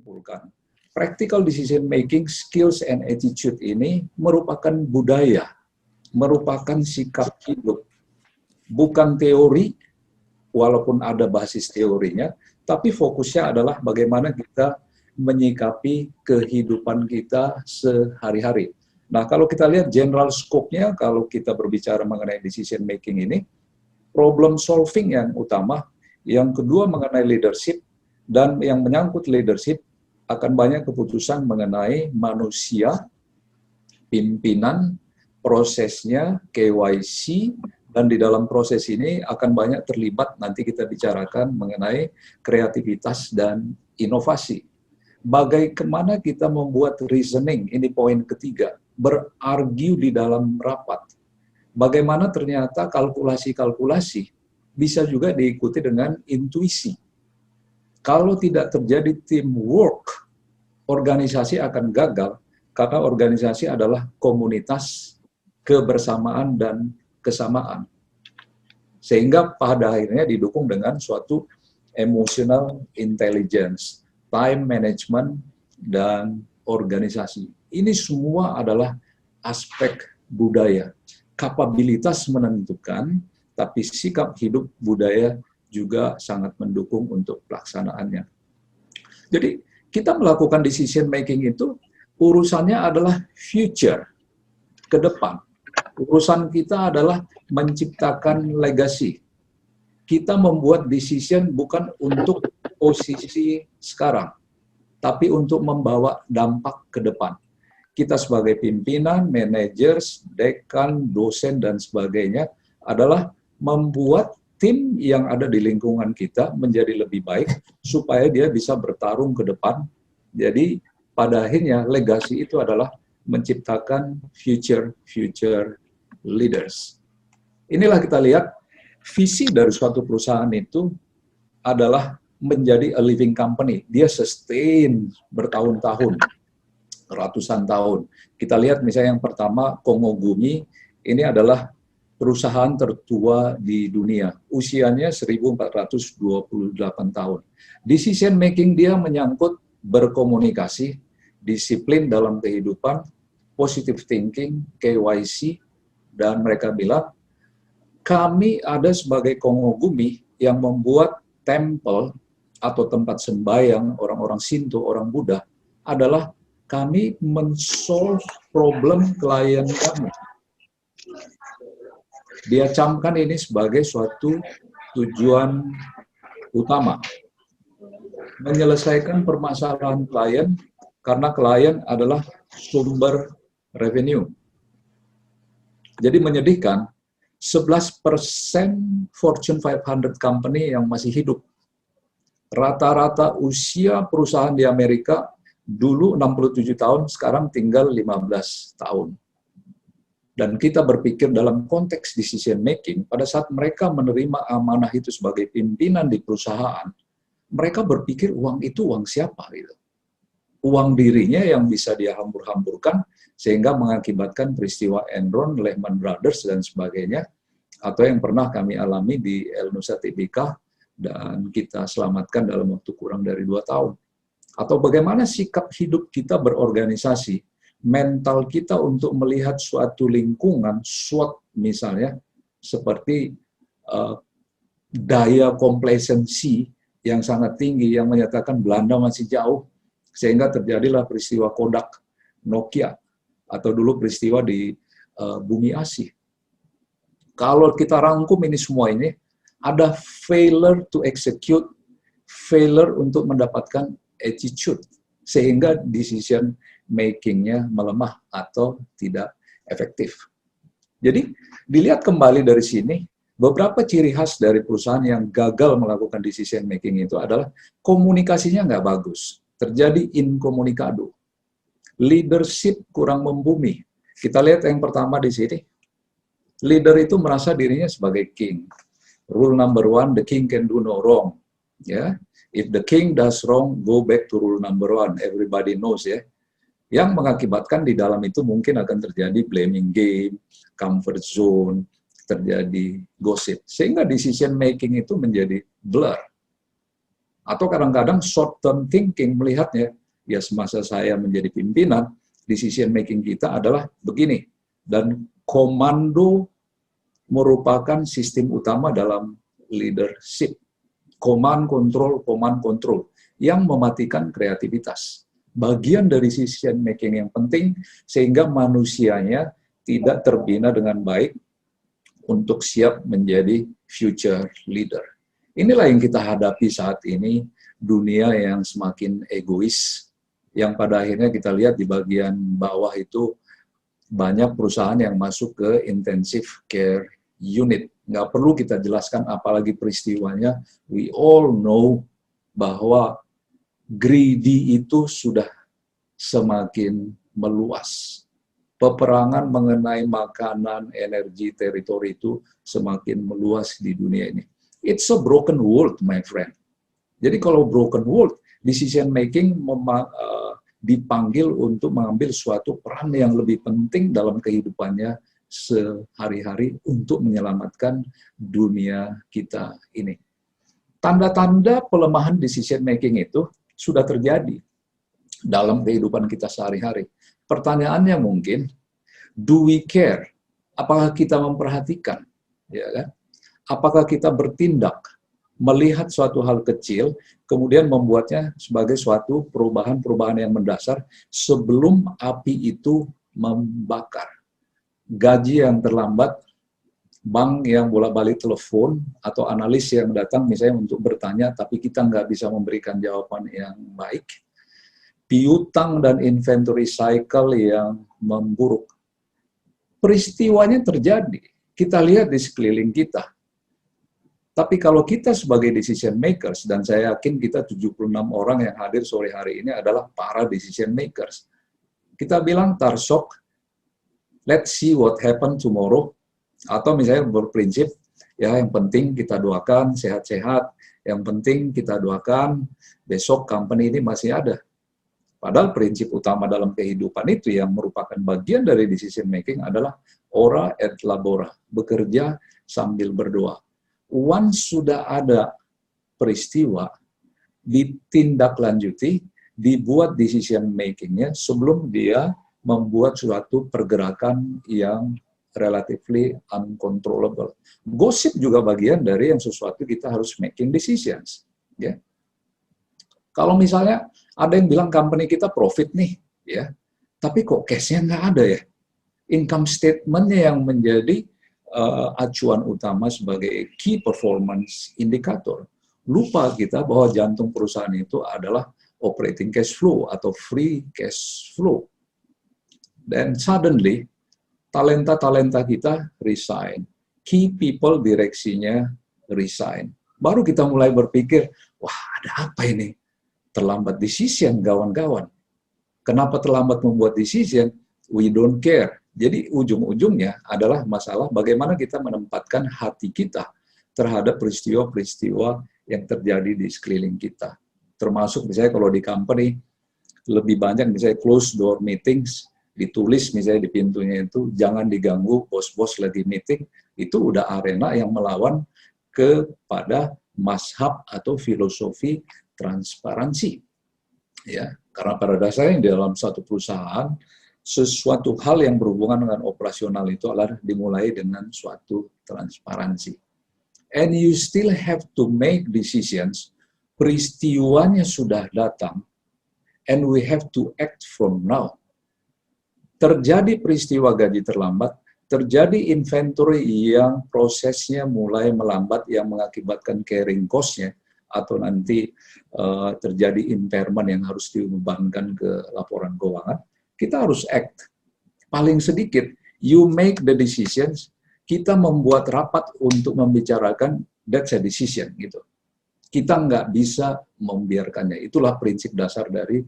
simpulkan, practical decision making, skills and attitude ini merupakan budaya, merupakan sikap hidup, bukan teori, walaupun ada basis teorinya, tapi fokusnya adalah bagaimana kita menyikapi kehidupan kita sehari-hari. Nah, kalau kita lihat general scope-nya, kalau kita berbicara mengenai decision making ini, problem solving yang utama, yang kedua mengenai leadership, dan yang menyangkut leadership akan banyak keputusan mengenai manusia, pimpinan, prosesnya, KYC, dan di dalam proses ini akan banyak terlibat, nanti kita bicarakan mengenai kreativitas dan inovasi. Bagaimana kita membuat reasoning, ini poin ketiga, berargu di dalam rapat. Bagaimana ternyata kalkulasi-kalkulasi bisa juga diikuti dengan intuisi. Kalau tidak terjadi teamwork, organisasi akan gagal, karena organisasi adalah komunitas kebersamaan dan kesamaan. Sehingga pada akhirnya didukung dengan suatu emotional intelligence, time management, dan organisasi. Ini semua adalah aspek budaya. Kapabilitas menentukan, tapi sikap hidup budaya juga sangat mendukung untuk pelaksanaannya. Jadi, kita melakukan decision making itu, urusannya adalah future, ke depan. Urusan kita adalah menciptakan legacy. Kita membuat decision bukan untuk posisi sekarang, tapi untuk membawa dampak ke depan. Kita sebagai pimpinan, managers, dekan, dosen, dan sebagainya adalah membuat tim yang ada di lingkungan kita menjadi lebih baik supaya dia bisa bertarung ke depan. Jadi pada akhirnya legasi itu adalah menciptakan future leaders. Inilah kita lihat visi dari suatu perusahaan itu adalah menjadi a living company. Dia sustain bertahun-tahun, ratusan tahun. Kita lihat misalnya yang pertama, Kongogumi, ini adalah perusahaan tertua di dunia. Usianya 1428 tahun. Decision making dia menyangkut berkomunikasi, disiplin dalam kehidupan, positive thinking, KYC, dan mereka bilang, kami ada sebagai Kongogumi yang membuat temple atau tempat sembahyang orang-orang Shinto, orang Buddha, adalah kami men-solve problem klien kami. Dia camkan ini sebagai suatu tujuan utama. Menyelesaikan permasalahan klien, karena klien adalah sumber revenue. Jadi menyedihkan, 11% Fortune 500 company yang masih hidup. Rata-rata usia perusahaan di Amerika dulu 67 tahun, sekarang tinggal 15 tahun. Dan kita berpikir dalam konteks decision making, pada saat mereka menerima amanah itu sebagai pimpinan di perusahaan, mereka berpikir uang itu uang siapa gitu. Uang dirinya yang bisa dia hambur-hamburkan sehingga mengakibatkan peristiwa Enron, Lehman Brothers dan sebagainya, atau yang pernah kami alami di El Nusa Tbk dan kita selamatkan dalam waktu kurang dari 2 tahun. Atau bagaimana sikap hidup kita berorganisasi, mental kita untuk melihat suatu lingkungan, SWOT misalnya, seperti daya complacency yang sangat tinggi, yang menyatakan Belanda masih jauh, sehingga terjadilah peristiwa Kodak, Nokia, atau dulu peristiwa di Bumi Asih. Kalau kita rangkum ini semua ini, ada failure to execute, failure untuk mendapatkan attitude, sehingga decision making-nya melemah atau tidak efektif. Jadi, dilihat kembali dari sini, beberapa ciri khas dari perusahaan yang gagal melakukan decision making itu adalah komunikasinya nggak bagus, terjadi incommunicado. Leadership kurang membumi. Kita lihat yang pertama di sini, leader itu merasa dirinya sebagai king. Rule number 1, the king can do no wrong. Ya, if the king does wrong, go back to rule number 1. Everybody knows ya. Yang mengakibatkan di dalam itu mungkin akan terjadi blaming game, comfort zone, terjadi gosip. Sehingga decision making itu menjadi blur. Atau kadang-kadang short term thinking melihatnya, ya semasa saya menjadi pimpinan, decision making kita adalah begini. Dan komando merupakan sistem utama dalam leadership. Command control yang mematikan kreativitas. Bagian dari decision making yang penting sehingga manusianya tidak terbina dengan baik untuk siap menjadi future leader. Inilah yang kita hadapi saat ini, dunia yang semakin egois, yang pada akhirnya kita lihat di bagian bawah itu banyak perusahaan yang masuk ke intensive care unit. Nggak perlu kita jelaskan apalagi peristiwanya, we all know bahwa greedy itu sudah semakin meluas. Peperangan mengenai makanan, energi, teritori itu semakin meluas di dunia ini. It's a broken world, my friend. Jadi kalau broken world, decision making dipanggil untuk mengambil suatu peran yang lebih penting dalam kehidupannya sehari-hari untuk menyelamatkan dunia kita ini. Tanda-tanda pelemahan decision making itu sudah terjadi dalam kehidupan kita sehari-hari. Pertanyaannya mungkin, do we care? Apakah kita memperhatikan? Ya kan? Apakah kita bertindak, melihat suatu hal kecil, kemudian membuatnya sebagai suatu perubahan-perubahan yang mendasar sebelum api itu membakar? Gaji yang terlambat, bank yang bolak-balik telepon, atau analis yang datang misalnya untuk bertanya, tapi kita nggak bisa memberikan jawaban yang baik. Piutang dan inventory cycle yang memburuk. Peristiwanya terjadi, kita lihat di sekeliling kita. Tapi kalau kita sebagai decision makers, dan saya yakin kita 76 orang yang hadir sore hari ini adalah para decision makers. Kita bilang tarsok, let's see what happen tomorrow. Atau misalnya berprinsip, ya yang penting kita doakan sehat-sehat, yang penting kita doakan besok company ini masih ada. Padahal prinsip utama dalam kehidupan itu yang merupakan bagian dari decision making adalah ora et labora, bekerja sambil berdoa. Once sudah ada peristiwa, ditindaklanjuti, dibuat decision making-nya sebelum dia membuat suatu pergerakan yang relatively uncontrollable. Gosip juga bagian dari yang sesuatu kita harus making decisions. Ya. Kalau misalnya ada yang bilang company kita profit nih, ya, tapi kok cash-nya nggak ada ya. Income statement-nya yang menjadi acuan utama sebagai key performance indicator. Lupa kita bahwa jantung perusahaan itu adalah operating cash flow atau free cash flow. Dan suddenly, talenta-talenta kita resign. Key people direksinya resign. Baru kita mulai berpikir, wah ada apa ini? Terlambat decision, kawan-kawan. Kenapa terlambat membuat decision? We don't care. Jadi ujung-ujungnya adalah masalah bagaimana kita menempatkan hati kita terhadap peristiwa-peristiwa yang terjadi di sekeliling kita. Termasuk misalnya kalau di company, lebih banyak misalnya close door meetings, ditulis misalnya di pintunya itu, jangan diganggu, bos-bos lagi meeting, itu udah arena yang melawan kepada mazhab atau filosofi transparansi. Ya, karena pada dasarnya di dalam satu perusahaan, sesuatu hal yang berhubungan dengan operasional itu adalah dimulai dengan suatu transparansi. And you still have to make decisions, peristiwanya sudah datang, and we have to act from now. Terjadi peristiwa gaji terlambat, terjadi inventory yang prosesnya mulai melambat yang mengakibatkan carrying cost-nya, atau nanti terjadi impairment yang harus dibebankan ke laporan keuangan, kita harus act. Paling sedikit, you make the decisions, kita membuat rapat untuk membicarakan, that's a decision. Gitu. Kita nggak bisa membiarkannya. Itulah prinsip dasar dari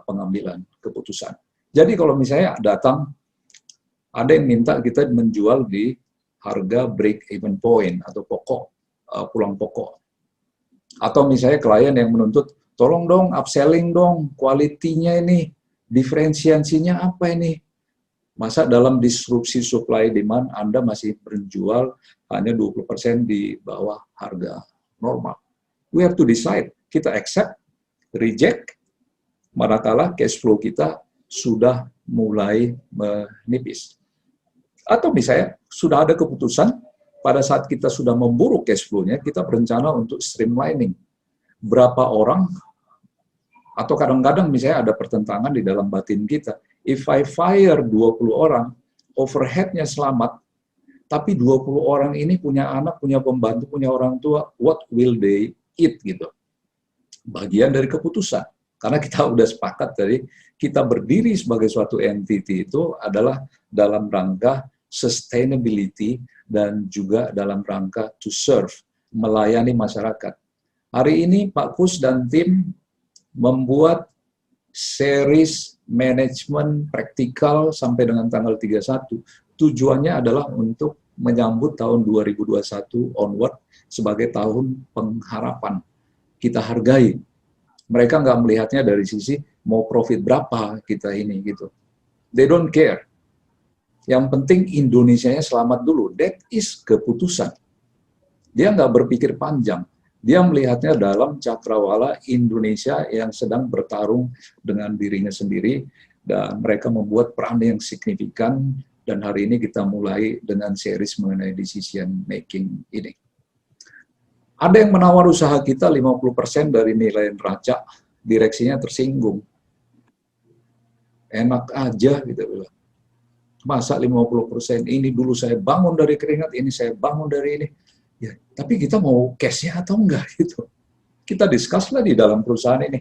pengambilan keputusan. Jadi kalau misalnya datang, ada yang minta kita menjual di harga break-even point atau pokok, pulang pokok. Atau misalnya klien yang menuntut, tolong dong, upselling dong, kualitinya ini, diferensiasinya apa ini? Masa dalam disrupsi supply demand Anda masih berjual hanya 20% di bawah harga normal? We have to decide, kita accept, reject, manakala cash flow kita sudah mulai menipis. Atau misalnya, sudah ada keputusan, pada saat kita sudah memburuk cash flow-nya, kita berencana untuk streamlining. Berapa orang, atau kadang-kadang misalnya ada pertentangan di dalam batin kita. If I fire 20 orang, overhead-nya selamat, tapi 20 orang ini punya anak, punya pembantu, punya orang tua, what will they eat gitu. Bagian dari keputusan. Karena kita udah sepakat tadi, kita berdiri sebagai suatu entity itu adalah dalam rangka sustainability dan juga dalam rangka to serve, melayani masyarakat. Hari ini Pak Kus dan tim membuat series manajemen praktikal sampai dengan tanggal 31. Tujuannya adalah untuk menyambut tahun 2021 onward sebagai tahun pengharapan. Kita hargai. Mereka nggak melihatnya dari sisi mau profit berapa kita ini gitu. They don't care. Yang penting Indonesianya selamat dulu. That is keputusan. Dia nggak berpikir panjang. Dia melihatnya dalam cakrawala Indonesia yang sedang bertarung dengan dirinya sendiri, dan mereka membuat peran yang signifikan, dan hari ini kita mulai dengan series mengenai decision making ini. Ada yang menawar usaha kita 50% dari nilai neraca, direksinya tersinggung. Enak aja gitu bilang. Masa 50%, ini dulu saya bangun dari keringat, ini saya bangun dari ini. Ya, tapi kita mau cash-nya atau enggak gitu. Kita discuss lah di dalam perusahaan ini.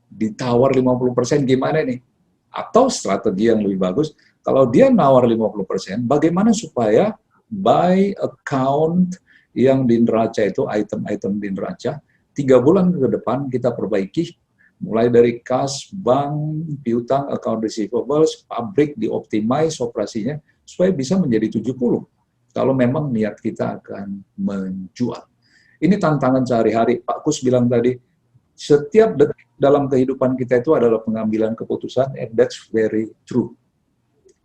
Ditawar 50% gimana nih? Atau strategi yang lebih bagus, kalau dia nawar 50%, bagaimana supaya by account yang di neraca itu, item-item di neraca, 3 bulan ke depan kita perbaiki, mulai dari kas, bank, piutang, account receivables, pabrik dioptimize operasinya, supaya bisa menjadi 70. Kalau memang niat kita akan menjual. Ini tantangan sehari-hari. Pak Kus bilang tadi, setiap detik dalam kehidupan kita itu adalah pengambilan keputusan, and that's very true.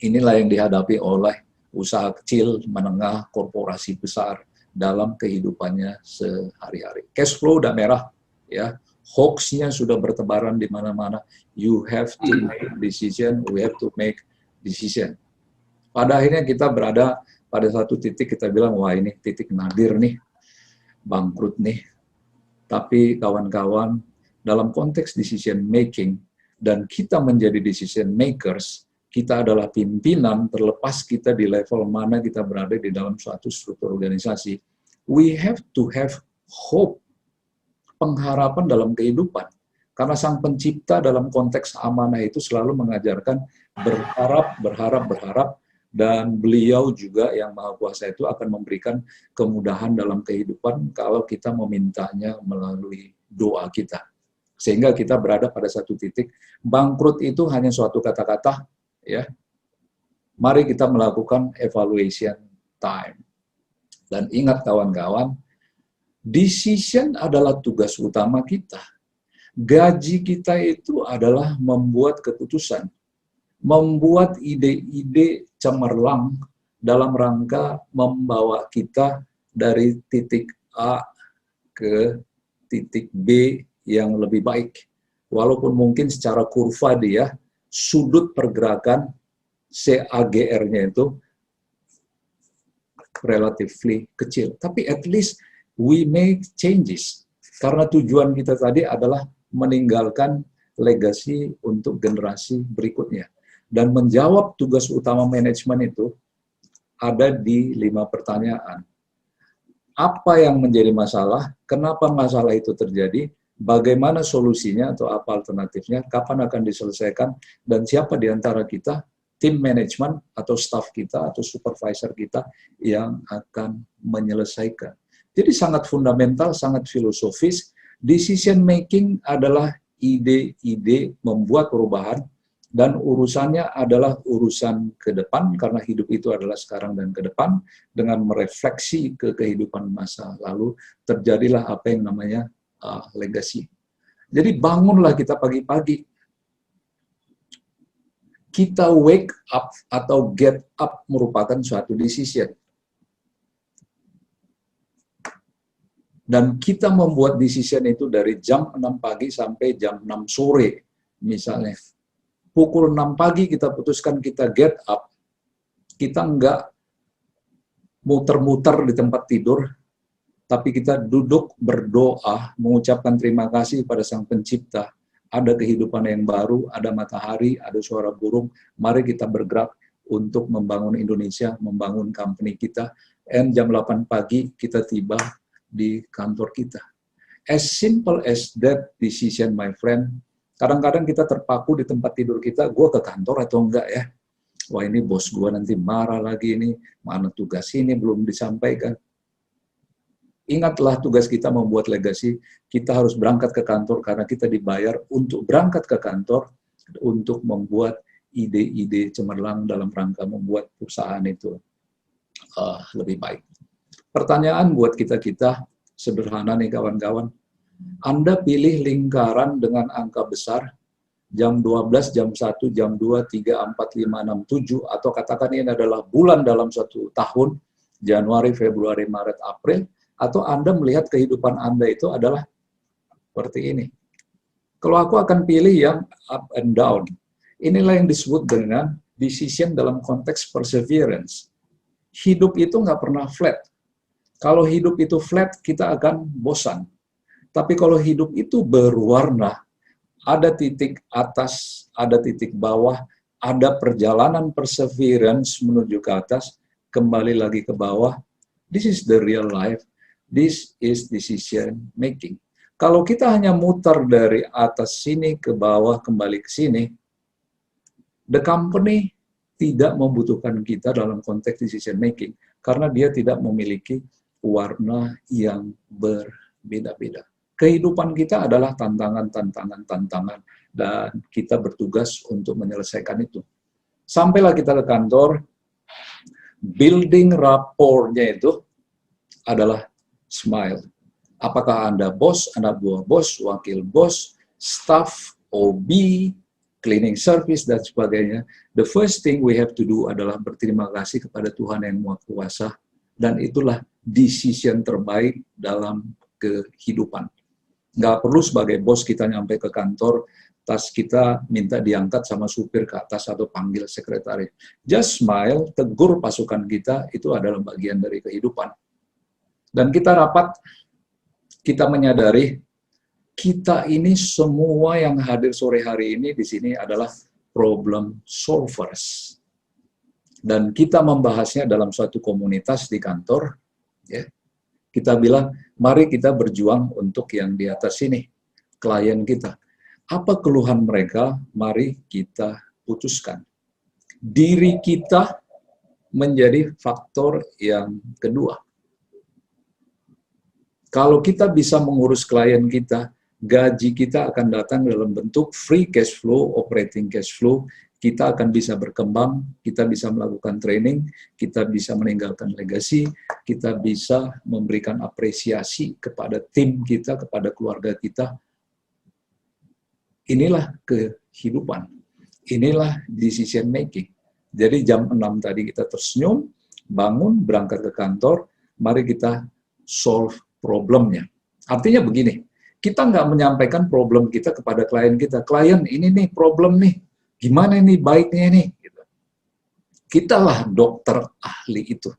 Inilah yang dihadapi oleh usaha kecil, menengah, korporasi besar dalam kehidupannya sehari-hari. Cash flow udah merah, ya. Hoax-nya sudah bertebaran di mana-mana. You have to make decision, we have to make decision. Pada akhirnya kita berada pada satu titik, kita bilang, wah ini titik nadir nih, bangkrut nih. Tapi kawan-kawan, dalam konteks decision making, dan kita menjadi decision makers, kita adalah pimpinan, terlepas kita di level mana kita berada di dalam suatu struktur organisasi. We have to have hope, pengharapan dalam kehidupan. Karena sang pencipta dalam konteks amanah itu selalu mengajarkan berharap, dan beliau juga yang Maha Kuasa itu akan memberikan kemudahan dalam kehidupan kalau kita memintanya melalui doa kita. Sehingga kita berada pada satu titik, bangkrut itu hanya suatu kata-kata, ya. Mari kita melakukan evaluation time. Dan ingat kawan-kawan, decision adalah tugas utama kita. Gaji kita itu adalah membuat keputusan, membuat ide-ide cemerlang dalam rangka membawa kita dari titik A ke titik B yang lebih baik. Walaupun mungkin secara kurva dia, sudut pergerakan CAGR-nya itu relatively kecil. Tapi at least we make changes. Karena tujuan kita tadi adalah meninggalkan legasi untuk generasi berikutnya. Dan menjawab tugas utama manajemen itu ada di 5 pertanyaan. Apa yang menjadi masalah? Kenapa masalah itu terjadi? Bagaimana solusinya atau apa alternatifnya? Kapan akan diselesaikan? Dan siapa di antara kita, tim manajemen atau staff kita atau supervisor kita yang akan menyelesaikan? Jadi sangat fundamental, sangat filosofis. Decision making adalah ide-ide membuat perubahan, dan urusannya adalah urusan ke depan, karena hidup itu adalah sekarang dan ke depan. Dengan merefleksi ke kehidupan masa lalu, terjadilah apa yang namanya legacy. Jadi bangunlah kita pagi-pagi. Kita wake up atau get up merupakan suatu decision. Dan kita membuat decision itu dari jam 6 pagi sampai jam 6 sore, misalnya. Pukul 6 pagi kita putuskan kita get up, kita nggak muter-muter di tempat tidur, tapi kita duduk berdoa, mengucapkan terima kasih pada Sang Pencipta. Ada kehidupan yang baru, ada matahari, ada suara burung, mari kita bergerak untuk membangun Indonesia, membangun company kita, and jam 8 pagi kita tiba di kantor kita. As simple as that decision, my friend. Kadang-kadang kita terpaku di tempat tidur kita, gue ke kantor atau enggak ya? Wah, ini bos gue nanti marah lagi, ini mana tugas ini belum disampaikan. Ingatlah tugas kita membuat legasi, kita harus berangkat ke kantor karena kita dibayar untuk berangkat ke kantor untuk membuat ide-ide cemerlang dalam rangka membuat perusahaan itu lebih baik. Pertanyaan buat kita-kita sederhana nih kawan-kawan. Anda pilih lingkaran dengan angka besar, jam 12, jam 1, jam 2, 3, 4, 5, 6, 7, atau katakan ini adalah bulan dalam suatu tahun, Januari, Februari, Maret, April, atau Anda melihat kehidupan Anda itu adalah seperti ini. Kalau aku akan pilih yang up and down, inilah yang disebut dengan decision dalam konteks perseverance. Hidup itu nggak pernah flat. Kalau hidup itu flat, kita akan bosan. Tapi kalau hidup itu berwarna, ada titik atas, ada titik bawah, ada perjalanan perseverance menuju ke atas, kembali lagi ke bawah. This is the real life. This is decision making. Kalau kita hanya muter dari atas sini ke bawah, kembali ke sini, the company tidak membutuhkan kita dalam konteks decision making, karena dia tidak memiliki warna yang berbeda-beda. Kehidupan kita adalah tantangan, dan kita bertugas untuk menyelesaikan itu. Sampailah kita ke kantor, building rapport-nya itu adalah smile. Apakah Anda bos, anak buah bos, wakil bos, staff, OB, cleaning service, dan sebagainya. The first thing we have to do adalah berterima kasih kepada Tuhan yang Maha Kuasa, dan itulah decision terbaik dalam kehidupan. Nggak perlu sebagai bos kita nyampe ke kantor, tas kita minta diangkat sama supir ke atas atau panggil sekretaris. Just smile, tegur pasukan kita, itu adalah bagian dari kehidupan. Dan kita rapat, kita menyadari, kita ini semua yang hadir sore hari ini di sini adalah problem solvers. Dan kita membahasnya dalam suatu komunitas di kantor, ya. Kita bilang, mari kita berjuang untuk yang di atas sini, klien kita. Apa keluhan mereka? Mari kita putuskan. Diri kita menjadi faktor yang kedua. Kalau kita bisa mengurus klien kita, gaji kita akan datang dalam bentuk free cash flow, operating cash flow, kita akan bisa berkembang, kita bisa melakukan training, kita bisa meninggalkan legasi, kita bisa memberikan apresiasi kepada tim kita, kepada keluarga kita. Inilah kehidupan, inilah decision making. Jadi jam 6 tadi kita tersenyum, bangun, berangkat ke kantor, mari kita solve problemnya. Artinya begini, kita nggak menyampaikan problem kita kepada klien kita. Klien, ini nih problem nih, gimana nih baiknya nih? Kitalah dokter ahli itu.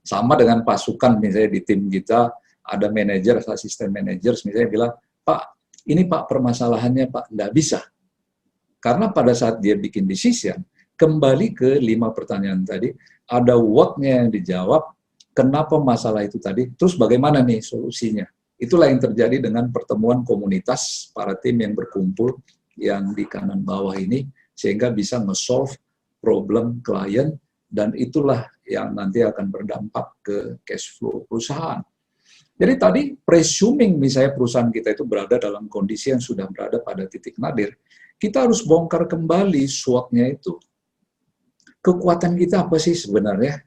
Sama dengan pasukan, misalnya di tim kita, ada manajer, asisten manajer, misalnya bilang, Pak, ini Pak permasalahannya Pak, nggak bisa. Karena pada saat dia bikin decision, kembali ke 5 pertanyaan tadi, ada what-nya yang dijawab, kenapa masalah itu tadi, terus bagaimana nih solusinya. Itulah yang terjadi dengan pertemuan komunitas, para tim yang berkumpul, yang di kanan bawah ini, sehingga bisa nge-solve problem klien, dan itulah yang nanti akan berdampak ke cash flow perusahaan. Jadi tadi, presuming misalnya perusahaan kita itu berada dalam kondisi yang sudah berada pada titik nadir, kita harus bongkar kembali SWOT-nya itu. Kekuatan kita apa sih sebenarnya?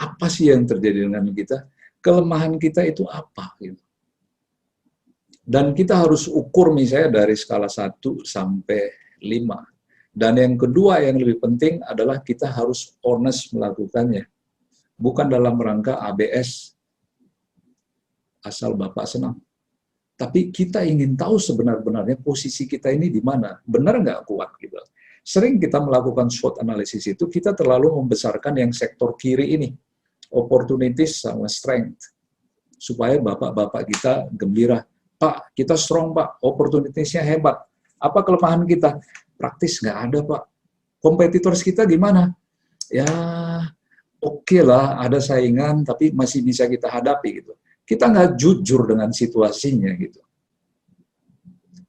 Apa sih yang terjadi dengan kita? Kelemahan kita itu apa? Dan kita harus ukur misalnya dari skala 1 sampai 5. Dan yang kedua yang lebih penting adalah kita harus honest melakukannya. Bukan dalam rangka ABS. asal Bapak senang. Tapi kita ingin tahu sebenar-benarnya posisi kita ini di mana. Benar nggak kuat gitu. Sering kita melakukan SWOT analisis itu, kita terlalu membesarkan yang sektor kiri ini. Opportunities sama strength. Supaya bapak-bapak kita gembira. Pak, kita strong Pak, opportunities-nya hebat. Apa kelemahan kita? Praktis nggak ada Pak. Competitors kita gimana? Ya, oke lah, ada saingan, tapi masih bisa kita hadapi gitu. Kita nggak jujur dengan situasinya gitu.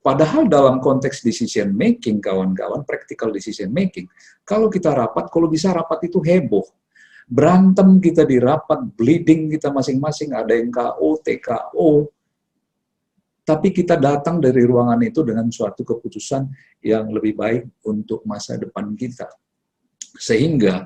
Padahal dalam konteks decision making, kawan-kawan, practical decision making, kalau kita rapat, kalau bisa rapat itu heboh. Berantem kita di rapat, bleeding kita masing-masing, ada yang KO, TKO. Tapi kita datang dari ruangan itu dengan suatu keputusan yang lebih baik untuk masa depan kita. Sehingga,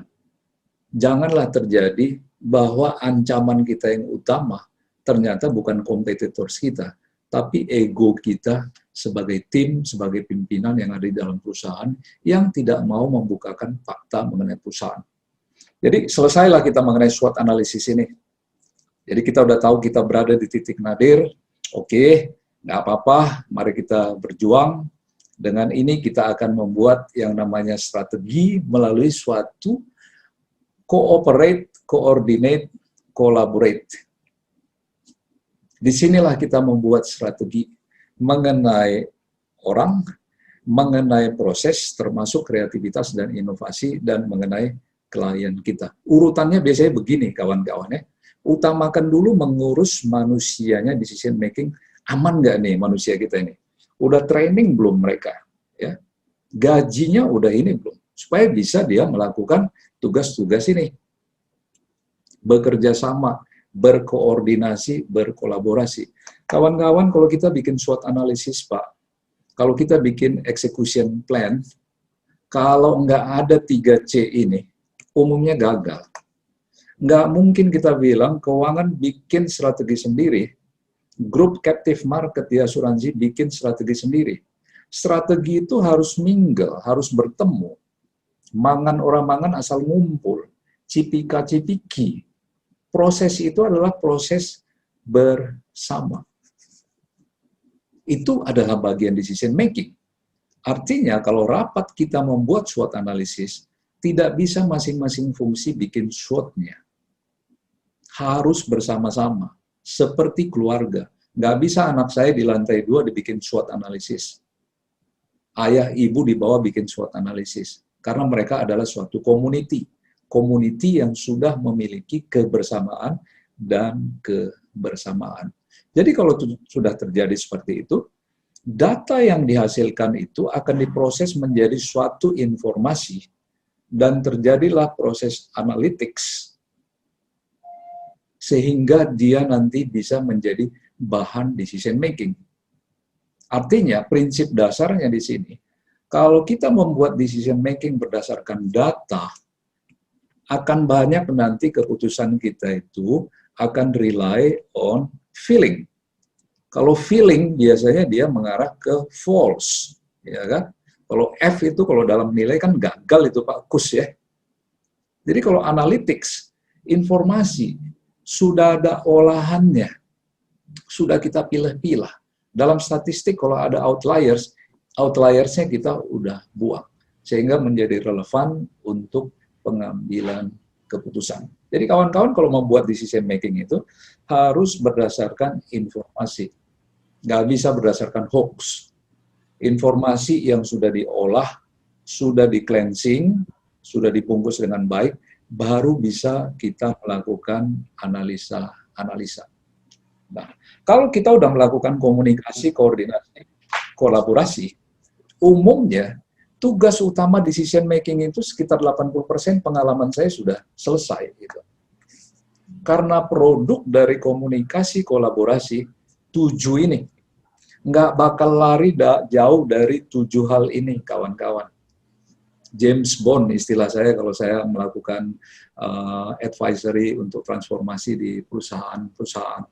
janganlah terjadi bahwa ancaman kita yang utama ternyata bukan competitors kita, tapi ego kita sebagai tim, sebagai pimpinan yang ada di dalam perusahaan yang tidak mau membukakan fakta mengenai perusahaan. Jadi selesailah kita mengenai SWOT analisis ini. Jadi kita udah tahu kita berada di titik nadir, oke, nggak apa-apa, mari kita berjuang. Dengan ini kita akan membuat yang namanya strategi melalui suatu cooperate, coordinate, collaborate. Disinilah kita membuat strategi mengenai orang, mengenai proses, termasuk kreativitas dan inovasi, dan mengenai klien kita. Urutannya biasanya begini, kawan-kawan ya. Utamakan dulu mengurus manusianya, decision making. Aman nggak nih manusia kita ini? Udah training belum mereka? Ya, gajinya udah ini belum? Supaya bisa dia melakukan tugas-tugas ini. Bekerja sama, berkoordinasi, berkolaborasi. Kawan-kawan, kalau kita bikin SWOT analisis, Pak, kalau kita bikin execution plan, kalau nggak ada 3C ini, umumnya gagal. Nggak mungkin kita bilang keuangan bikin strategi sendiri, grup captive market di asuransi bikin strategi sendiri. Strategi itu harus mingle, harus bertemu. Mangan orang mangan asal ngumpul, cipika-cipiki. Proses itu adalah proses bersama. Itu adalah bagian decision making. Artinya kalau rapat kita membuat SWOT analisis, tidak bisa masing-masing fungsi bikin SWOT-nya. Harus bersama-sama, seperti keluarga. Nggak bisa anak saya di lantai 2 dibikin SWOT analisis. Ayah, ibu di bawah bikin SWOT analisis. Karena mereka adalah suatu community. Community yang sudah memiliki kebersamaan dan kebersamaan. Jadi kalau sudah terjadi seperti itu, data yang dihasilkan itu akan diproses menjadi suatu informasi dan terjadilah proses analytics sehingga dia nanti bisa menjadi bahan decision making. Artinya prinsip dasarnya di sini, kalau kita membuat decision making berdasarkan data, akan banyak nanti keputusan kita itu akan rely on feeling. Kalau feeling biasanya dia mengarah ke false, ya kan? Kalau F itu kalau dalam nilai kan gagal itu Pak Kus ya. Jadi kalau analytics, informasi sudah ada olahannya, sudah kita pilih-pilih. Dalam statistik kalau ada outliers, outliersnya kita udah buang sehingga menjadi relevan untuk pengambilan keputusan. Jadi kawan-kawan kalau membuat decision making itu harus berdasarkan informasi. Nggak bisa berdasarkan hoax. Informasi yang sudah diolah, sudah di-cleansing, sudah dibungkus dengan baik, baru bisa kita melakukan analisa. Nah, kalau kita udah melakukan komunikasi, koordinasi, kolaborasi, umumnya tugas utama decision making itu sekitar 80% pengalaman saya sudah selesai gitu. Karena produk dari komunikasi kolaborasi 7 ini nggak bakal lari jauh dari 7 hal ini, kawan-kawan. James Bond istilah saya kalau saya melakukan advisory untuk transformasi di perusahaan-perusahaan.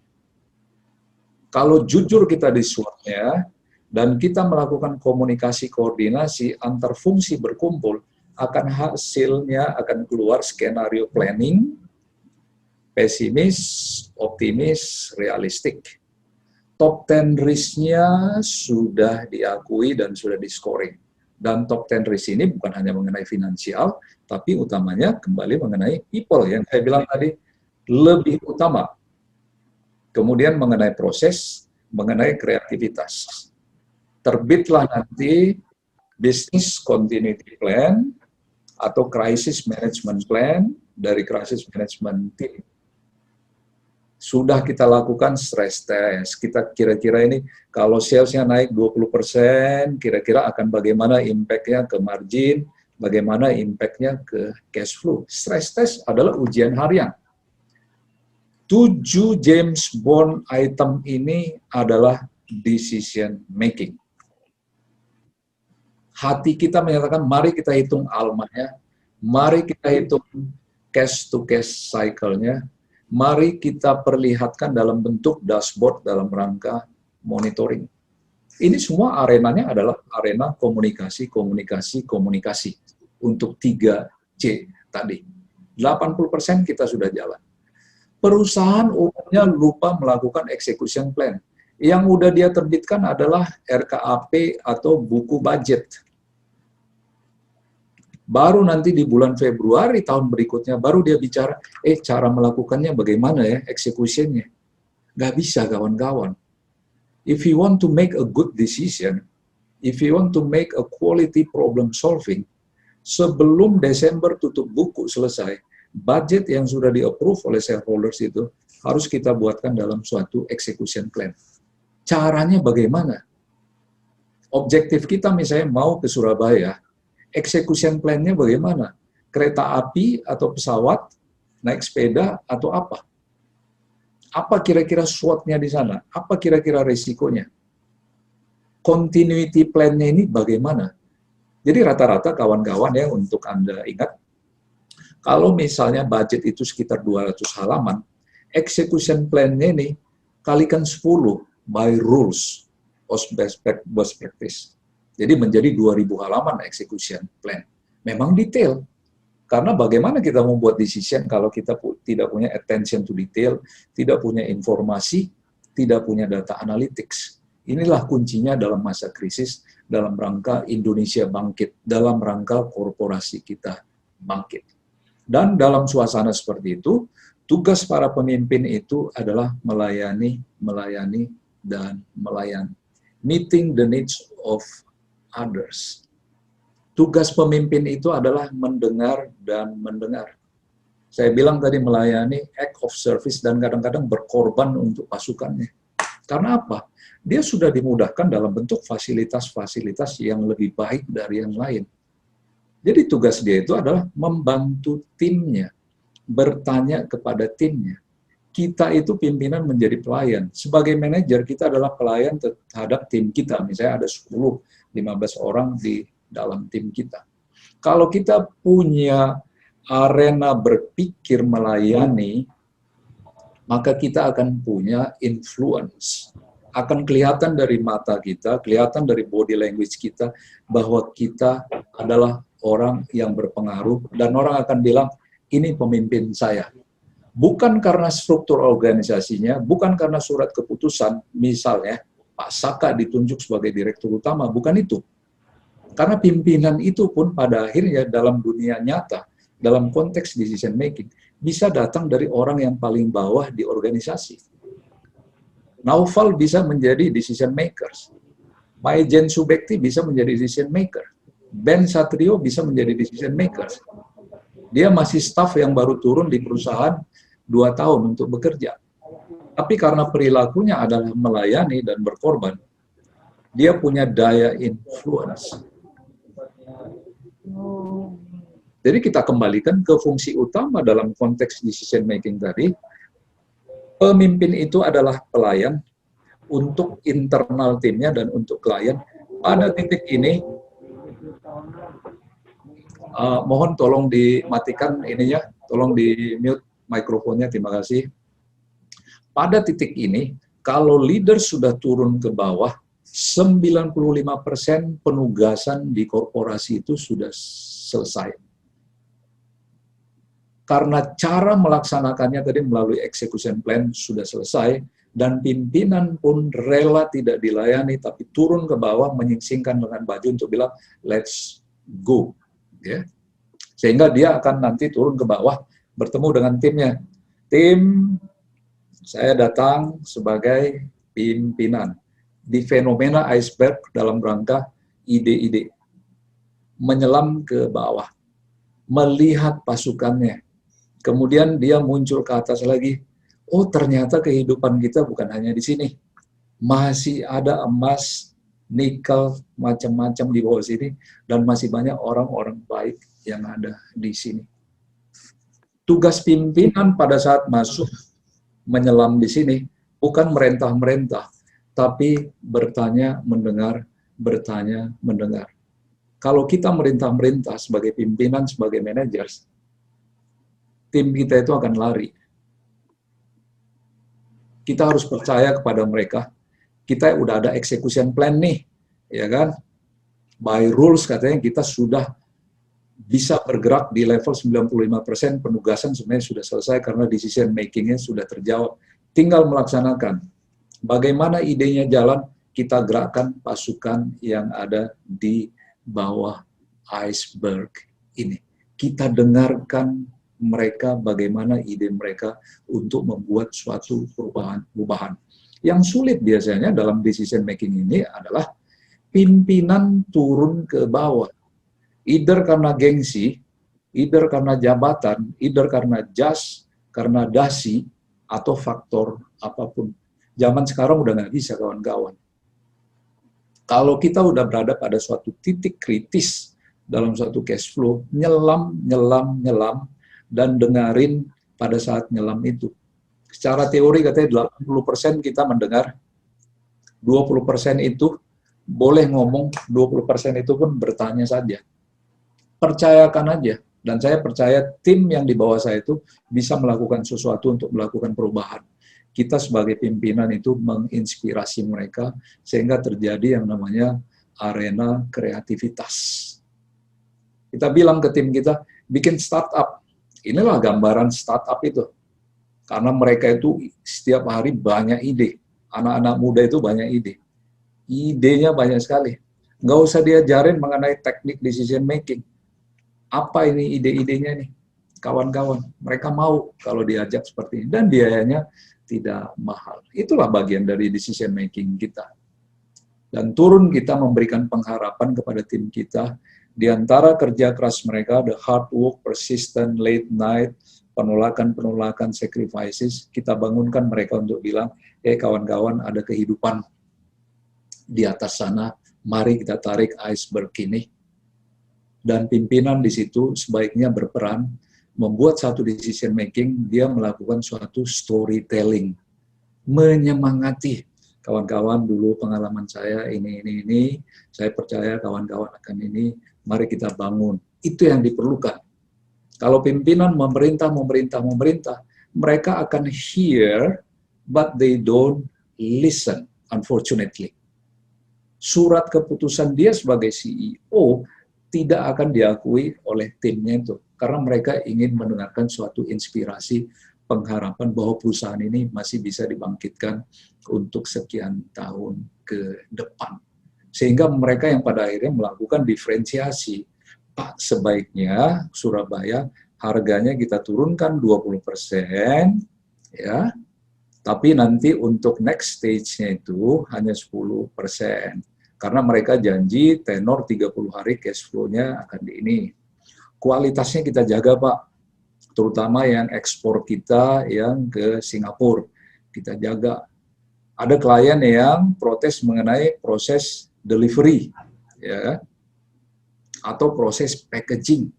Kalau jujur kita di SWOT-nya, dan kita melakukan komunikasi koordinasi antar fungsi berkumpul, akan hasilnya akan keluar skenario planning, pesimis, optimis, realistik. Top 10 risk-nya sudah diakui dan sudah di-scoring. Dan top 10 risk ini bukan hanya mengenai finansial, tapi utamanya kembali mengenai people, yang saya bilang tadi, lebih utama. Kemudian mengenai proses, mengenai kreativitas. Terbitlah nanti business continuity plan atau crisis management plan dari crisis management team. Sudah kita lakukan stress test, kita kira-kira ini kalau salesnya naik 20%, kira-kira akan bagaimana impact-nya ke margin, bagaimana impact-nya ke cash flow. Stress test adalah ujian harian. 7 James Bond item ini adalah decision making. Hati kita menyatakan, mari kita hitung almanya, mari kita hitung cash to cash cycle-nya, mari kita perlihatkan dalam bentuk dashboard dalam rangka monitoring. Ini semua arenanya adalah arena komunikasi, komunikasi, komunikasi. Untuk 3C tadi. 80% kita sudah jalan. Perusahaan umumnya lupa melakukan execution plan. Yang udah dia terbitkan adalah RKAP atau buku budget. Baru nanti di bulan Februari tahun berikutnya, baru dia bicara, cara melakukannya bagaimana ya, execution-nya. Nggak bisa, kawan-kawan. If you want to make a good decision, if you want to make a quality problem solving, sebelum Desember tutup buku selesai, budget yang sudah di-approve oleh shareholders itu harus kita buatkan dalam suatu execution plan. Caranya bagaimana? Objektif kita misalnya mau ke Surabaya, execution plan-nya bagaimana? Kereta api atau pesawat, naik sepeda atau apa? Apa kira-kira SWOT-nya di sana? Apa kira-kira resikonya? Continuity plan-nya ini bagaimana? Jadi rata-rata kawan-kawan ya, untuk Anda ingat, kalau misalnya budget itu sekitar 200 halaman, execution plan-nya ini kalikan 10 by rules of best practice. Jadi menjadi 2000 halaman execution plan. Memang detail. Karena bagaimana kita membuat decision kalau kita tidak punya attention to detail, tidak punya informasi, tidak punya data analytics. Inilah kuncinya dalam masa krisis, dalam rangka Indonesia bangkit, dalam rangka korporasi kita bangkit. Dan dalam suasana seperti itu, tugas para pemimpin itu adalah melayani, dan melayani. Meeting the needs of others. Tugas pemimpin itu adalah mendengar dan mendengar. Saya bilang tadi melayani, act of service, dan kadang-kadang berkorban untuk pasukannya. Karena apa? Dia sudah dimudahkan dalam bentuk fasilitas-fasilitas yang lebih baik dari yang lain. Jadi tugas dia itu adalah membantu timnya, bertanya kepada timnya. Kita itu pimpinan menjadi pelayan. Sebagai manajer, kita adalah pelayan terhadap tim kita. Misalnya ada 10-15 orang di dalam tim kita. Kalau kita punya arena berpikir melayani, maka kita akan punya influence. Akan kelihatan dari mata kita, kelihatan dari body language kita, bahwa kita adalah orang yang berpengaruh, dan orang akan bilang, ini pemimpin saya. Bukan karena struktur organisasinya, bukan karena surat keputusan, misalnya Pak Saka ditunjuk sebagai direktur utama, bukan itu. Karena pimpinan itu pun pada akhirnya dalam dunia nyata, dalam konteks decision making, bisa datang dari orang yang paling bawah di organisasi. Naufal bisa menjadi decision makers. Maijen Subekti bisa menjadi decision maker. Ben Satrio bisa menjadi decision makers. Dia masih staff yang baru turun di perusahaan 2 tahun untuk bekerja. Tapi karena perilakunya adalah melayani dan berkorban, dia punya daya influence. Jadi kita kembalikan ke fungsi utama dalam konteks decision making tadi. Pemimpin itu adalah pelayan untuk internal timnya dan untuk klien. Pada titik ini, mohon tolong dimatikan ininya, tolong di mute mikrofonnya, terima kasih. Pada titik ini, kalau leader sudah turun ke bawah, 95% penugasan di korporasi itu sudah selesai. Karena cara melaksanakannya tadi melalui execution plan sudah selesai, dan pimpinan pun rela tidak dilayani, tapi turun ke bawah menyingsingkan lengan baju untuk bilang, let's go. Ya. Sehingga dia akan nanti turun ke bawah, bertemu dengan timnya. Tim, saya datang sebagai pimpinan. Di fenomena iceberg dalam rangka ide-ide. Menyelam ke bawah. Melihat pasukannya. Kemudian dia muncul ke atas lagi. Oh, ternyata kehidupan kita bukan hanya di sini. Masih ada emas, nikel, macam-macam di bawah sini, dan masih banyak orang-orang baik yang ada di sini. Tugas pimpinan pada saat masuk menyelam di sini bukan merentah-merentah, tapi bertanya, mendengar, bertanya, mendengar. Kalau kita merintah-merintah sebagai pimpinan, sebagai managers, tim kita itu akan lari. Kita harus percaya kepada mereka. Kita udah ada execution plan nih, ya kan? By rules katanya kita sudah bisa bergerak di level 95%, penugasan sebenarnya sudah selesai karena decision making-nya sudah terjawab. Tinggal melaksanakan. Bagaimana idenya jalan, kita gerakkan pasukan yang ada di bawah iceberg ini. Kita dengarkan mereka bagaimana ide mereka untuk membuat suatu perubahan. Yang sulit biasanya dalam decision making ini adalah pimpinan turun ke bawah. Either karena gengsi, either karena jabatan, either karena jas, karena dasi, atau faktor apapun. Zaman sekarang udah nggak bisa, kawan-kawan. Kalau kita udah berada pada suatu titik kritis dalam suatu cash flow, nyelam, dan dengarin pada saat nyelam itu. Secara teori katanya 80% kita mendengar, 20% itu boleh ngomong, 20% itu pun bertanya saja. Percayakan aja, dan saya percaya tim yang di bawah saya itu bisa melakukan sesuatu untuk melakukan perubahan. Kita sebagai pimpinan itu menginspirasi mereka, sehingga terjadi yang namanya arena kreativitas. Kita bilang ke tim kita, bikin startup. Inilah gambaran startup itu. Karena mereka itu setiap hari banyak ide. Anak-anak muda itu banyak ide. Idenya banyak sekali. Nggak usah diajarin mengenai teknik decision making. Apa ini ide-idenya nih? Kawan-kawan, mereka mau kalau diajak seperti ini. Dan biayanya tidak mahal. Itulah bagian dari decision making kita. Dan turun kita memberikan pengharapan kepada tim kita. Di antara kerja keras mereka, the hard work, persistent, late night, penolakan-penolakan, sacrifices, kita bangunkan mereka untuk bilang, kawan-kawan, ada kehidupan di atas sana, mari kita tarik iceberg ini. Dan pimpinan di situ sebaiknya berperan, membuat satu decision making, dia melakukan suatu storytelling, menyemangati. Kawan-kawan, dulu pengalaman saya ini, saya percaya kawan-kawan akan ini, mari kita bangun. Itu yang diperlukan. Kalau pimpinan memerintah, mereka akan hear, but they don't listen, unfortunately. Surat keputusan dia sebagai CEO tidak akan diakui oleh timnya itu, karena mereka ingin mendengarkan suatu inspirasi, pengharapan bahwa perusahaan ini masih bisa dibangkitkan untuk sekian tahun ke depan. Sehingga mereka yang pada akhirnya melakukan diferensiasi. Pak, sebaiknya Surabaya harganya kita turunkan 20%, ya, tapi nanti untuk next stage-nya itu hanya 10%. Karena mereka janji tenor 30 hari cash flow-nya akan di ini. Kualitasnya kita jaga, Pak. Terutama yang ekspor kita yang ke Singapura. Kita jaga. Ada klien yang protes mengenai proses delivery, ya, atau proses packaging.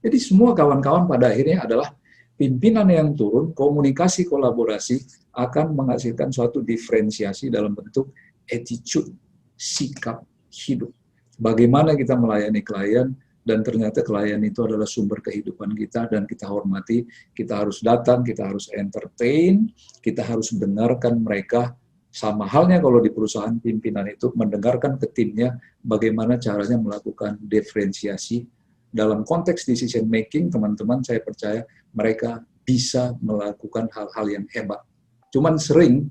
Jadi semua kawan-kawan pada akhirnya adalah pimpinan yang turun, komunikasi, kolaborasi akan menghasilkan suatu diferensiasi dalam bentuk attitude, sikap hidup. Bagaimana kita melayani klien, dan ternyata klien itu adalah sumber kehidupan kita, dan kita hormati, kita harus datang, kita harus entertain, kita harus dengarkan mereka. Sama halnya kalau di perusahaan pimpinan itu mendengarkan ke timnya bagaimana caranya melakukan diferensiasi dalam konteks decision making, teman-teman, saya percaya mereka bisa melakukan hal-hal yang hebat. Cuman sering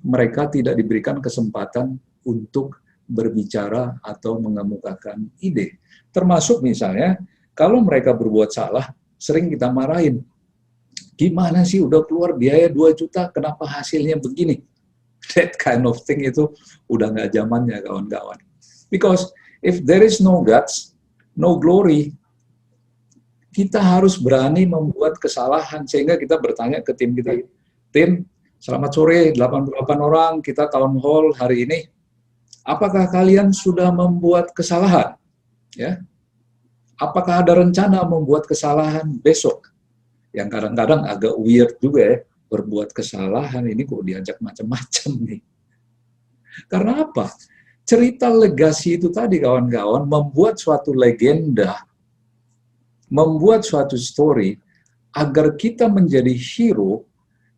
mereka tidak diberikan kesempatan untuk berbicara atau mengemukakan ide. Termasuk misalnya, kalau mereka berbuat salah, sering kita marahin. Gimana sih udah keluar biaya 2 juta, kenapa hasilnya begini? That kind of thing itu udah nggak zamannya, kawan-kawan. Because if there is no guts, no glory, kita harus berani membuat kesalahan, sehingga kita bertanya ke tim kita, tim, selamat sore, 88 orang, kita town hall hari ini, apakah kalian sudah membuat kesalahan? Ya, apakah ada rencana membuat kesalahan besok? Yang kadang-kadang agak weird juga ya, berbuat kesalahan ini kok diajak macam-macam nih. Karena apa? Cerita legasi itu tadi, kawan-kawan, membuat suatu legenda, membuat suatu story, agar kita menjadi hero,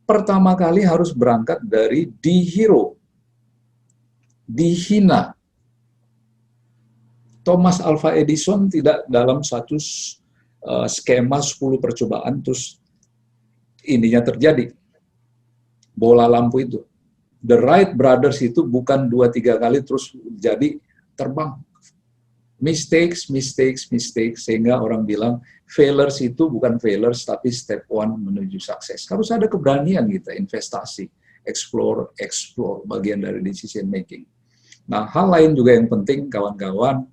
pertama kali harus berangkat dari di-hero, dihina. Thomas Alva Edison tidak dalam satu skema 10 percobaan, terus ininya terjadi. Bola lampu itu. The Wright Brothers itu bukan 2-3 kali terus jadi terbang. Mistakes, sehingga orang bilang failures itu bukan failures, tapi step 1 menuju sukses. Harus ada keberanian kita, investasi, explore, bagian dari decision making. Nah, hal lain juga yang penting, kawan-kawan,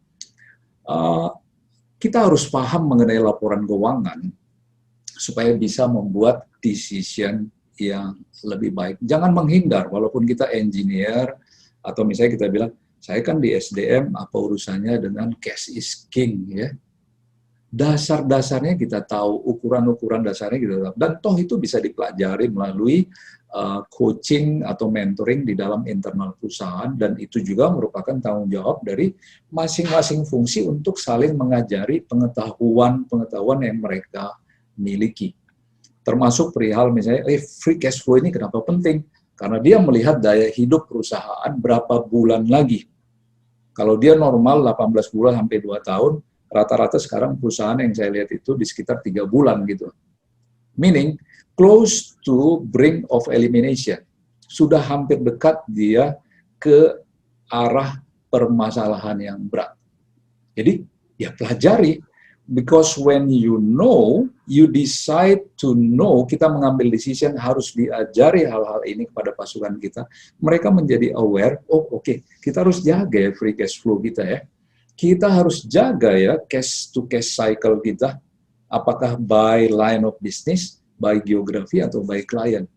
kita harus paham mengenai laporan keuangan supaya bisa membuat decision yang lebih baik. Jangan menghindar, walaupun kita engineer, atau misalnya kita bilang, saya kan di SDM, apa urusannya dengan cash is king, ya. Dasar-dasarnya kita tahu, ukuran-ukuran dasarnya kita tahu, dan toh itu bisa dipelajari melalui coaching atau mentoring di dalam internal perusahaan, dan itu juga merupakan tanggung jawab dari masing-masing fungsi untuk saling mengajari pengetahuan yang mereka miliki. Termasuk perihal misalnya, free cash flow ini kenapa penting? Karena dia melihat daya hidup perusahaan berapa bulan lagi. Kalau dia normal 18 bulan sampai 2 tahun, rata-rata sekarang perusahaan yang saya lihat itu di sekitar 3 bulan gitu. Meaning, close to brink of elimination. Sudah hampir dekat dia ke arah permasalahan yang berat. Jadi, ya pelajari. Because when you know, you decide to know, kita mengambil decision, harus diajari hal-hal ini kepada pasukan kita. Mereka menjadi aware, oh oke, kita harus jaga ya free cash flow kita ya. Kita harus jaga ya cash to cash cycle kita. Apakah by line of business, by geografi, atau by client.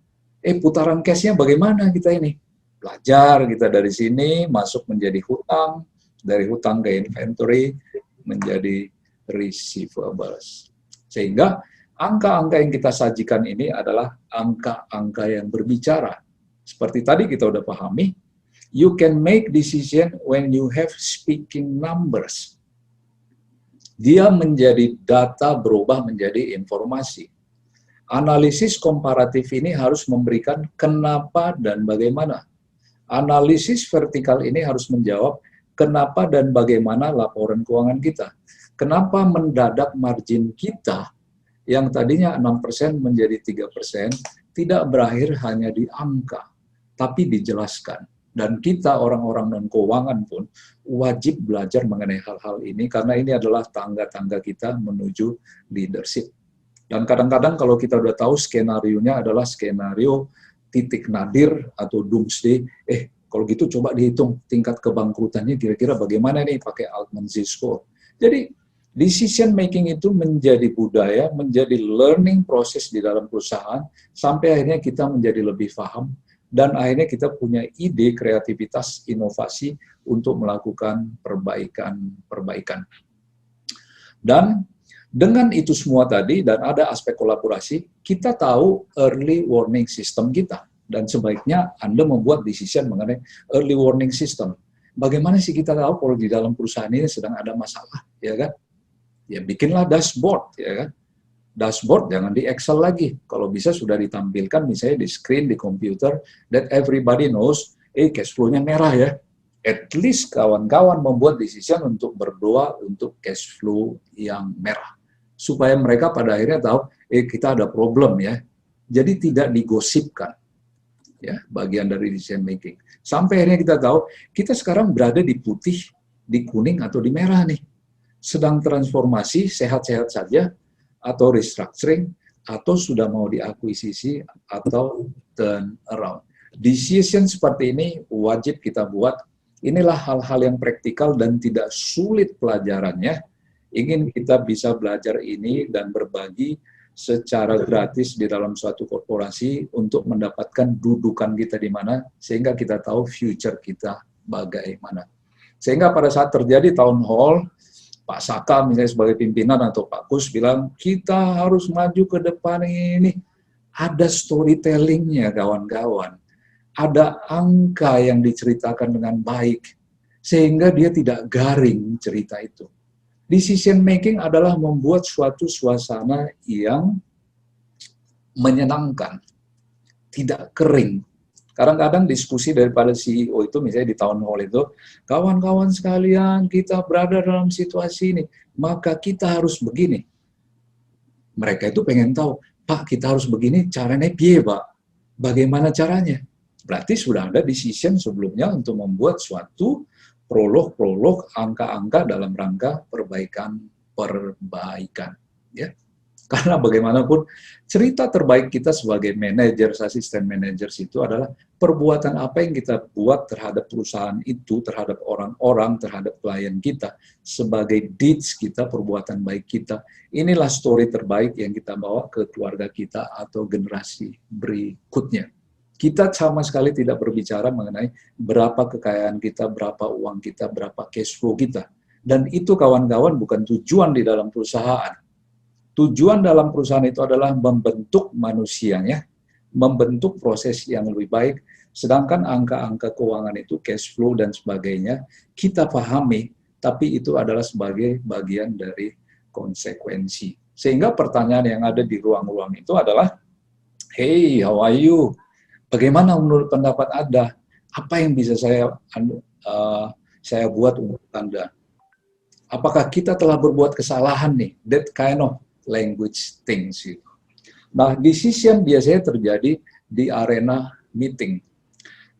Putaran cash-nya bagaimana kita ini? Belajar kita dari sini, masuk menjadi hutang, dari hutang ke inventory, menjadi receivables. Sehingga angka-angka yang kita sajikan ini adalah angka-angka yang berbicara. Seperti tadi kita udah pahami, you can make decision when you have speaking numbers. Dia menjadi data berubah menjadi informasi. Analisis komparatif ini harus memberikan kenapa dan bagaimana. Analisis vertikal ini harus menjawab kenapa dan bagaimana laporan keuangan kita. Kenapa mendadak margin kita yang tadinya 6% menjadi 3% tidak berakhir hanya di angka, tapi dijelaskan. Dan kita orang-orang non-keuangan pun wajib belajar mengenai hal-hal ini, karena ini adalah tangga-tangga kita menuju leadership. Dan kadang-kadang kalau kita udah tahu skenario-nya adalah skenario titik nadir atau doomsday, kalau gitu coba dihitung tingkat kebangkrutannya kira-kira bagaimana nih pakai Altman Z-score. Jadi decision making itu menjadi budaya, menjadi learning proses di dalam perusahaan, sampai akhirnya kita menjadi lebih paham, dan akhirnya kita punya ide, kreativitas, inovasi untuk melakukan perbaikan. Dan dengan itu semua tadi, dan ada aspek kolaborasi, kita tahu early warning system kita, dan sebaiknya Anda membuat decision mengenai early warning system. Bagaimana sih kita tahu kalau di dalam perusahaan ini sedang ada masalah, ya kan? Ya bikinlah dashboard, ya kan? Dashboard jangan di Excel lagi. Kalau bisa sudah ditampilkan misalnya di screen, di komputer, that everybody knows, cash flow-nya merah ya. At least kawan-kawan membuat decision untuk berdoa untuk cash flow yang merah. Supaya mereka pada akhirnya tahu, kita ada problem ya. Jadi tidak digosipkan. Ya, bagian dari decision making. Sampai akhirnya kita tahu, kita sekarang berada di putih, di kuning, atau di merah nih. Sedang transformasi, sehat-sehat saja, atau restructuring, atau sudah mau diakuisisi, atau turn around. Decision seperti ini wajib kita buat. Inilah hal-hal yang praktikal dan tidak sulit pelajarannya. Ingin kita bisa belajar ini dan berbagi secara gratis di dalam suatu korporasi untuk mendapatkan dudukan kita di mana, sehingga kita tahu future kita bagaimana. Sehingga pada saat terjadi town hall, Pak Saka misalnya sebagai pimpinan atau Pak Kus bilang, kita harus maju ke depan ini. Ada storytellingnya kawan-kawan. Ada angka yang diceritakan dengan baik, sehingga dia tidak garing cerita itu. Decision making adalah membuat suatu suasana yang menyenangkan, tidak kering. Kadang-kadang diskusi daripada CEO itu, misalnya di town hall itu, kawan-kawan sekalian, kita berada dalam situasi ini, maka kita harus begini. Mereka itu pengen tahu, Pak, kita harus begini, caranya piye, Pak? Bagaimana caranya? Berarti sudah ada decision sebelumnya untuk membuat suatu prolog-prolog, angka-angka dalam rangka perbaikan. Ya. Karena bagaimanapun, cerita terbaik kita sebagai managers, asisten managers itu adalah perbuatan apa yang kita buat terhadap perusahaan itu, terhadap orang-orang, terhadap klien kita, sebagai deeds kita, perbuatan baik kita. Inilah story terbaik yang kita bawa ke keluarga kita atau generasi berikutnya. Kita sama sekali tidak berbicara mengenai berapa kekayaan kita, berapa uang kita, berapa cash flow kita. Dan itu kawan-kawan bukan tujuan di dalam perusahaan. Tujuan dalam perusahaan itu adalah membentuk manusianya, membentuk proses yang lebih baik, sedangkan angka-angka keuangan itu, cash flow dan sebagainya, kita pahami, tapi itu adalah sebagai bagian dari konsekuensi. Sehingga pertanyaan yang ada di ruang-ruang itu adalah, hey, how are you? Bagaimana menurut pendapat Anda? Apa yang bisa saya buat untuk Anda? Apakah kita telah berbuat kesalahan nih? That kind of language things. Nah, decision biasanya terjadi di arena meeting.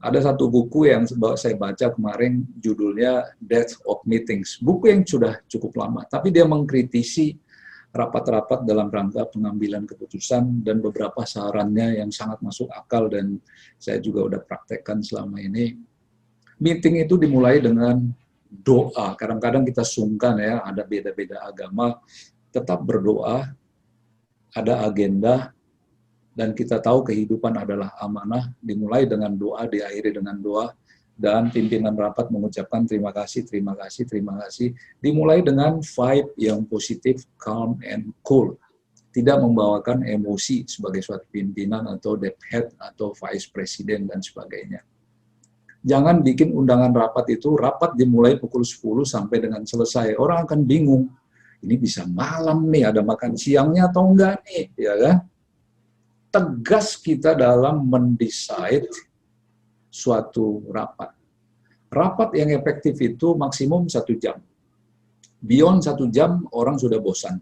Ada satu buku yang saya baca kemarin, judulnya Death of Meetings. Buku yang sudah cukup lama, tapi dia mengkritisi rapat-rapat dalam rangka pengambilan keputusan dan beberapa sarannya yang sangat masuk akal dan saya juga udah praktekkan selama ini. Meeting itu dimulai dengan doa. Kadang-kadang kita sungkan ya, ada beda-beda agama, tetap berdoa, ada agenda, dan kita tahu kehidupan adalah amanah, dimulai dengan doa, diakhiri dengan doa, dan pimpinan rapat mengucapkan terima kasih, terima kasih, terima kasih. Dimulai dengan vibe yang positif, calm and cool. Tidak membawakan emosi sebagai suatu pimpinan atau debt head atau vice president dan sebagainya. Jangan bikin undangan rapat itu, rapat dimulai pukul 10 sampai dengan selesai. Orang akan bingung, ini bisa malam nih, ada makan siangnya atau enggak nih, ya kan? Tegas kita dalam mendesain suatu rapat. Rapat yang efektif itu maksimum 1 jam. Beyond 1 jam, orang sudah bosan.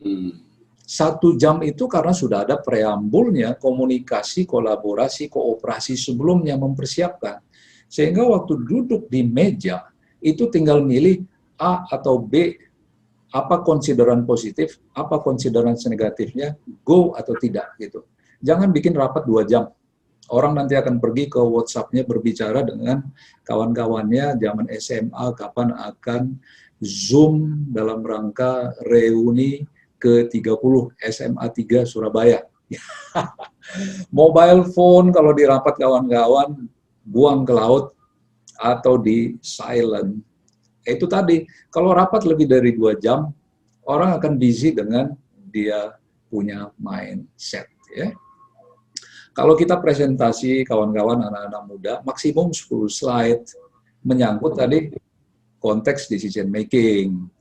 1 jam itu karena sudah ada preambulnya, komunikasi, kolaborasi, kooperasi sebelumnya mempersiapkan. Sehingga waktu duduk di meja, itu tinggal milih A atau B, apa konsideran positif, apa konsideran negatifnya, go atau tidak gitu. Jangan bikin rapat 2 jam. Orang nanti akan pergi ke WhatsApp-nya berbicara dengan kawan-kawannya zaman SMA, kapan akan Zoom dalam rangka reuni ke-30 SMA 3 Surabaya. Mobile phone kalau di rapat kawan-kawan, buang ke laut atau di silent. Itu tadi, kalau rapat lebih dari 2 jam, orang akan busy dengan dia punya mindset. Ya. Kalau kita presentasi kawan-kawan anak-anak muda, maksimum 10 slide, menyangkut tadi konteks decision making.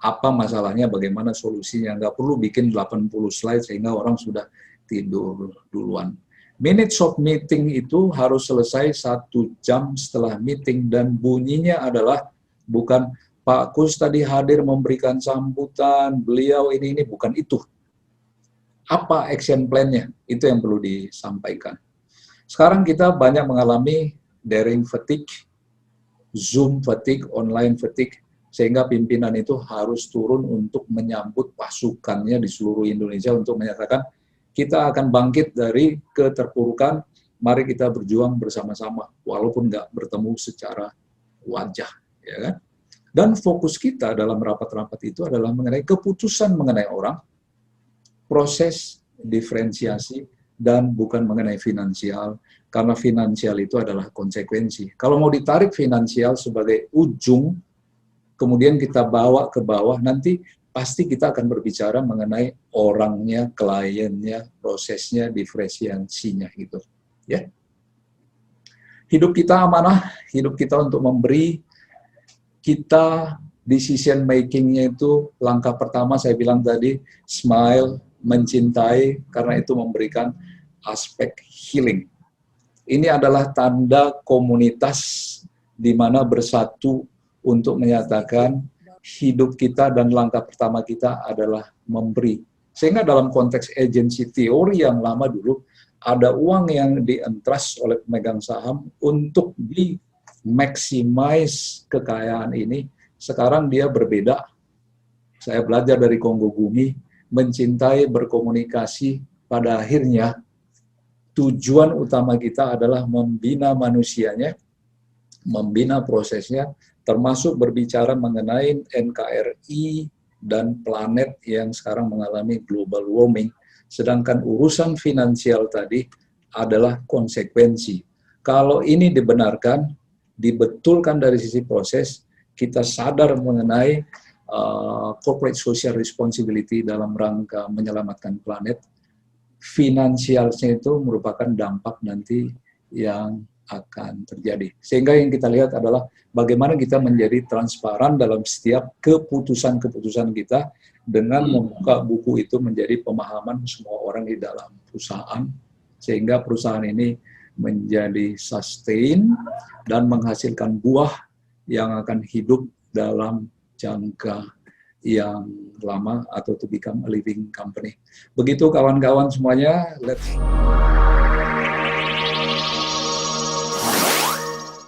Apa masalahnya, bagaimana solusinya, nggak perlu bikin 80 slide sehingga orang sudah tidur duluan. Minutes of meeting itu harus selesai 1 jam setelah meeting, dan bunyinya adalah bukan Pak Kus tadi hadir memberikan sambutan, beliau ini, bukan itu. Apa action plan-nya? Itu yang perlu disampaikan. Sekarang kita banyak mengalami daring fatigue, Zoom fatigue, online fatigue, sehingga pimpinan itu harus turun untuk menyambut pasukannya di seluruh Indonesia untuk menyatakan kita akan bangkit dari keterpurukan, mari kita berjuang bersama-sama, walaupun nggak bertemu secara wajah. Ya kan? Dan fokus kita dalam rapat-rapat itu adalah mengenai keputusan mengenai orang, proses diferensiasi, dan bukan mengenai finansial, karena finansial itu adalah konsekuensi. Kalau mau ditarik finansial sebagai ujung, kemudian kita bawa ke bawah, nanti pasti kita akan berbicara mengenai orangnya, kliennya, prosesnya, diferensiasinya gitu. Ya. Hidup kita amanah, hidup kita untuk memberi, kita decision making-nya itu langkah pertama saya bilang tadi, smile, mencintai, karena itu memberikan aspek healing. Ini adalah tanda komunitas di mana bersatu untuk menyatakan hidup kita dan langkah pertama kita adalah memberi. Sehingga dalam konteks agency teori yang lama dulu, ada uang yang di-entrust oleh pemegang saham untuk di-maximize kekayaan ini. Sekarang dia berbeda. Saya belajar dari Kongo Gumi, mencintai, berkomunikasi, pada akhirnya tujuan utama kita adalah membina manusianya, membina prosesnya, termasuk berbicara mengenai NKRI dan planet yang sekarang mengalami global warming. Sedangkan urusan finansial tadi adalah konsekuensi. Kalau ini dibenarkan, dibetulkan dari sisi proses, kita sadar mengenai corporate social responsibility dalam rangka menyelamatkan planet, finansialnya itu merupakan dampak nanti yang akan terjadi. Sehingga yang kita lihat adalah bagaimana kita menjadi transparan dalam setiap keputusan-keputusan kita dengan membuka buku itu menjadi pemahaman semua orang di dalam perusahaan, sehingga perusahaan ini menjadi sustain dan menghasilkan buah yang akan hidup dalam jangka yang lama atau to become a living company. Begitu kawan-kawan semuanya, let's